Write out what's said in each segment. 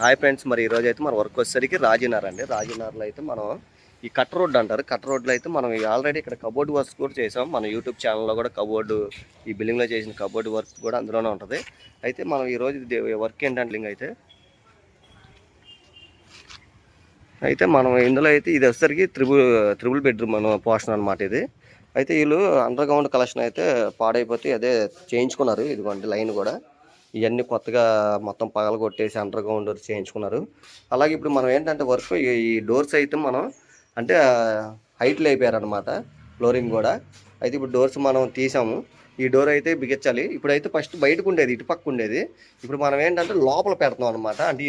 Hi friends, మరి ఈరోజు అయితే మన వర్క్ వచ్చేసరికి రాజీనగర్ అండి. రాజీనగర్లో అయితే మనం ఈ కట్ రోడ్ అంటారు. కట్ రోడ్లో అయితే మనం ఆల్రెడీ ఇక్కడ కబోర్డ్ వర్క్ కూడా చేసాం. మన యూట్యూబ్ ఛానల్లో కూడా కబోర్డు, ఈ బిల్డింగ్లో చేసిన కబోర్డ్ వర్క్ కూడా అందులోనే ఉంటుంది. అయితే మనం ఈరోజు వర్క్ ఏంటంటే అయితే అయితే మనం ఇందులో అయితే ఇది వచ్చేసరికి త్రిబుల్ బెడ్రూమ్ మన పోర్షన్ అనమాట ఇది. అయితే వీళ్ళు అండర్ గ్రౌండ్ కలెక్షన్ అయితే పాడైపోతే అదే చేయించుకున్నారు. ఇదిగోండి లైన్ కూడా ఇవన్నీ కొత్తగా మొత్తం పగల కొట్టేసి అండర్ గ్రౌండ్ చేయించుకున్నారు. అలాగే ఇప్పుడు మనం ఏంటంటే వర్క్ ఈ డోర్స్ అయితే మనం అంటే హైట్లు అయిపోయారనమాట, ఫ్లోరింగ్ కూడా. అయితే ఇప్పుడు డోర్స్ మనం తీసాము. ఈ డోర్ అయితే బిగించాలి. ఇప్పుడైతే ఫస్ట్ బయటకు ఉండేది, ఇటు పక్క ఉండేది. ఇప్పుడు మనం ఏంటంటే లోపల పెడతాం అనమాట. అంటే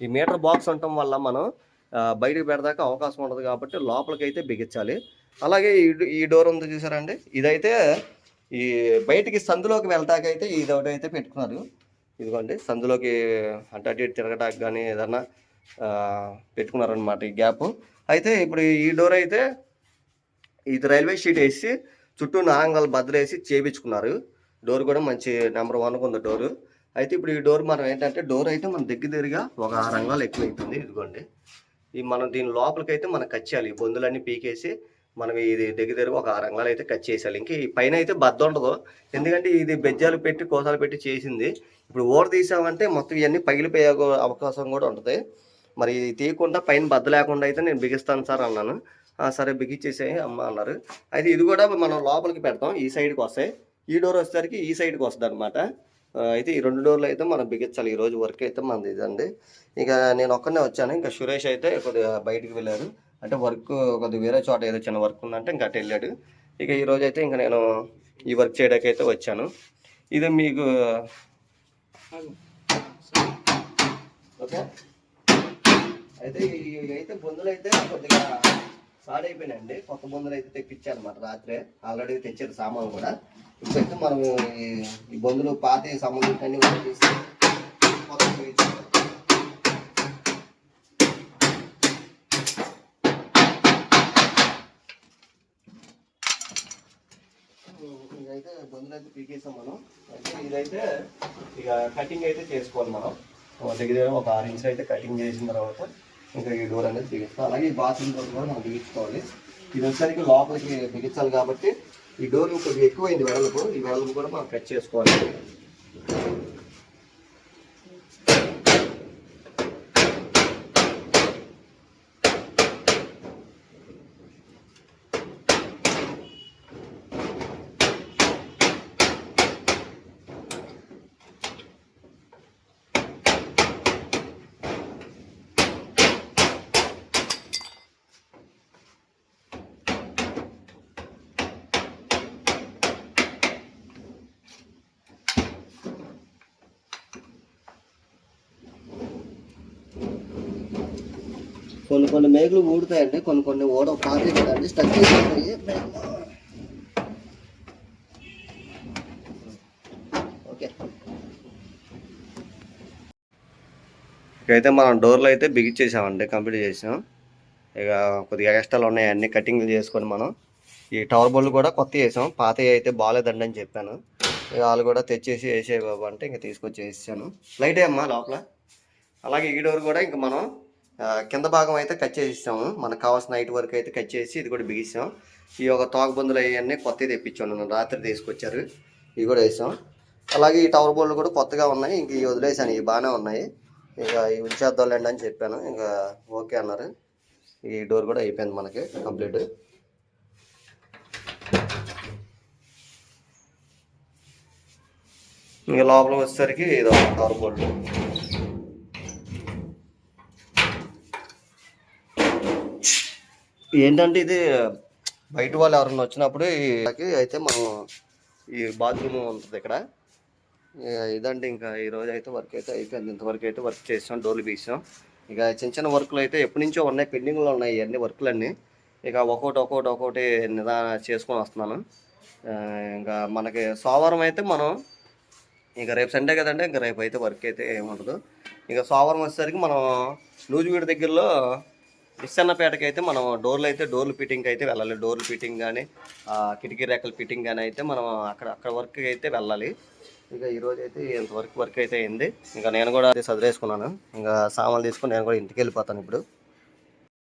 ఈ మీటర్ బాక్స్ ఉండటం వల్ల మనం బయటకు పెడదాకా అవకాశం ఉండదు కాబట్టి లోపలికి అయితే బిగించాలి. అలాగే ఈ డోర్ ఉంది చూసారండి, ఇదైతే ఈ బయటికి సందులోకి వెళ్ళటాకైతే ఇది ఒకటి అయితే పెట్టుకున్నారు. ఇదిగోండి సందులోకి అంటే అటు ఇటు తిరగటానికి కానీ ఏదన్నా పెట్టుకున్నారనమాట ఈ గ్యాప్. అయితే ఇప్పుడు ఈ డోర్ అయితే ఇది రైల్వే షీట్ వేసి చుట్టూ నాంగాలు బద్దలేసి చేపించుకున్నారు. డోర్ కూడా మంచి నెంబర్ 1 ఉంది డోరు. అయితే ఇప్పుడు ఈ డోర్ మనం ఏంటంటే డోర్ అయితే మన దగ్గరగా ఒక 6 అంగాలు ఎక్కువ అవుతుంది. ఇదిగోండి ఈ మనం దీని లోపలికైతే మనం కట్ చేయాలి. ఈ బొందులన్నీ పీకేసి మనం ఇది దగ్గర ఒక 6 అంగాలు అయితే కట్ చేసేయాలి. ఇంక ఈ పైన అయితే బద్ద ఉండదు, ఎందుకంటే ఇది బెజ్జాలు పెట్టి కోసాలు పెట్టి చేసింది. ఇప్పుడు ఓడ తీసామంటే మొత్తం ఇవన్నీ పగిలిపోయే అవకాశం కూడా ఉంటుంది. మరి తీయకుండా పైన బద్ద లేకుండా అయితే నేను బిగిస్తాను సార్ అన్నాను. సరే బిగించేసేయి అమ్మ అన్నారు. అయితే ఇది కూడా మనం లోపలికి పెడతాం, ఈ సైడ్కి వస్తాయి. ఈ డోర్ వచ్చేసరికి ఈ సైడ్కి వస్తుంది అనమాట. అయితే ఈ 2 డోర్లు అయితే మనం బిగించాలి. ఈరోజు వర్క్ అయితే మనది ఇదండి. ఇక నేను ఒక్కనే వచ్చాను, ఇంకా సురేష్ అయితే కొద్దిగా బయటికి వెళ్ళారు. అంటే వర్క్ కొద్దిగా వేరే చోట ఏదో చిన్న వర్క్ ఉందంటే ఇంకా అటు వెళ్ళాడు. ఇక ఈరోజు అయితే ఇంకా నేను ఈ వర్క్ చేయడానికి అయితే వచ్చాను. ఇది మీకు ఓకే. అయితే ఇవైతే బొందులు అయితే కొద్దిగా సాడ్ అయిపోయినాయండి. కొత్త బొందులు అయితే తెప్పించాను అనమాట రాత్రే. ఆల్రెడీ తెచ్చారు సామాన్లు కూడా. ఇప్పుడైతే మనం ఈ బొందులు పాత సంబంధించి కూడా తీసి కొత్త ఇదైతే బొందులు అయితే పీకేసాం మనం. అయితే ఇదైతే ఇక కటింగ్ అయితే చేసుకోవాలి మనం. దగ్గర ఒక 6 ఇంచులు అయితే కటింగ్ చేసిన తర్వాత ఇంకా ఈ డోర్ అనేది బిగిస్తాం. అలాగే ఈ బాత్రూమ్ డోర్ కూడా మనం బిగించుకోవాలి. ఇది వచ్చేసరికి లోపలికి బిగించాలి కాబట్టి ఈ డోర్ కొద్దిగా ఎక్కువైంది వెడల్పు. ఈ వెడల్పు కూడా మనం కట్ చేసుకోవాలి. కొన్ని మేకలు ఊడుతాయండి, కొన్ని ఓడ పాతే కదండి, స్టక్ అయిపోతాయి. ఓకే, ఇకైతే మనం డోర్లు అయితే బిగించేసామండి, కంప్లీట్ చేసాం. ఇక కొద్దిగా ఎక్స్ట్రాలు ఉన్నాయి, అన్నీ కటింగ్ చేసుకొని మనం ఈ టవర్ బోర్లు కూడా కొత్త వేసాం. పాత అయితే బాగాలేదండి అని చెప్పాను. ఇక వాళ్ళు కూడా తెచ్చేసి వేసే బాబు అంటే ఇంకా తీసుకొచ్చి వేసాను. లైట్ అమ్మా లోపల. అలాగే ఈ డోర్ కూడా ఇంకా మనం కింద భాగం అయితే కట్ చేసి ఇస్తాము. మనకు కావాల్సిన నైట్ వరకు అయితే కట్ చేసి ఇది కూడా బిగిస్తాం. ఈ ఒక తోకబొందులు అవన్నీ కొత్తవి తెప్పించాను, నన్ను రాత్రి తీసుకొచ్చారు. ఇవి కూడా వేసాం. అలాగే ఈ టవర్ బోర్డులు కూడా కొత్తగా ఉన్నాయి. ఇంక ఇవి వదిలేసాను, ఇవి బాగానే ఉన్నాయి. ఇక ఇవి ఉంచేద్దాంలేండి అని చెప్పాను. ఇంకా ఓకే అన్నారు. ఈ డోర్ కూడా అయిపోయింది మనకి కంప్లీట్. ఇంకా లోపల వచ్చేసరికి ఇది టవర్ బోర్డు. ఏంటంటే ఇది బయట వాళ్ళు ఎవరన్నా వచ్చినప్పుడు అయితే మనం ఈ బాత్రూమ్ ఉంటుంది ఇక్కడ. ఇదంటే ఇంకా ఈరోజు అయితే వర్క్ అయితే అయిపోయింది. ఇంతవరకు అయితే వర్క్ చేసాం, డోర్లు తీసాం. ఇక చిన్న వర్క్లు అయితే ఎప్పటి నుంచో ఉన్నాయి, పెండింగ్లో ఉన్నాయి ఇవన్నీ వర్క్లన్నీ. ఇక ఒక్కొక్కటి చేసుకొని వస్తున్నాను. ఇంకా మనకి సోమవారం అయితే మనం ఇక రేపు సండే కదండి, ఇంకా రేపు అయితే వర్క్ అయితే ఏముండదు. ఇక సోమవారం వచ్చేసరికి మనం నూజివీడు దగ్గరలో విస్సన్నపేటకి అయితే మనం డోర్లు ఫిట్టింగ్ అయితే వెళ్ళాలి. డోర్లు ఫిట్టింగ్ కానీ కిటికీ రెక్కల ఫిట్టింగ్ కానీ అయితే మనం అక్కడ వర్క్ అయితే వెళ్ళాలి. ఇక ఈరోజు అయితే ఇంతవరకు వర్క్ అయితే అయింది. ఇంకా నేను కూడా సదిరేసుకున్నాను. ఇంకా సామాన్లు తీసుకొని నేను కూడా ఇంటికి వెళ్ళిపోతాను ఇప్పుడు.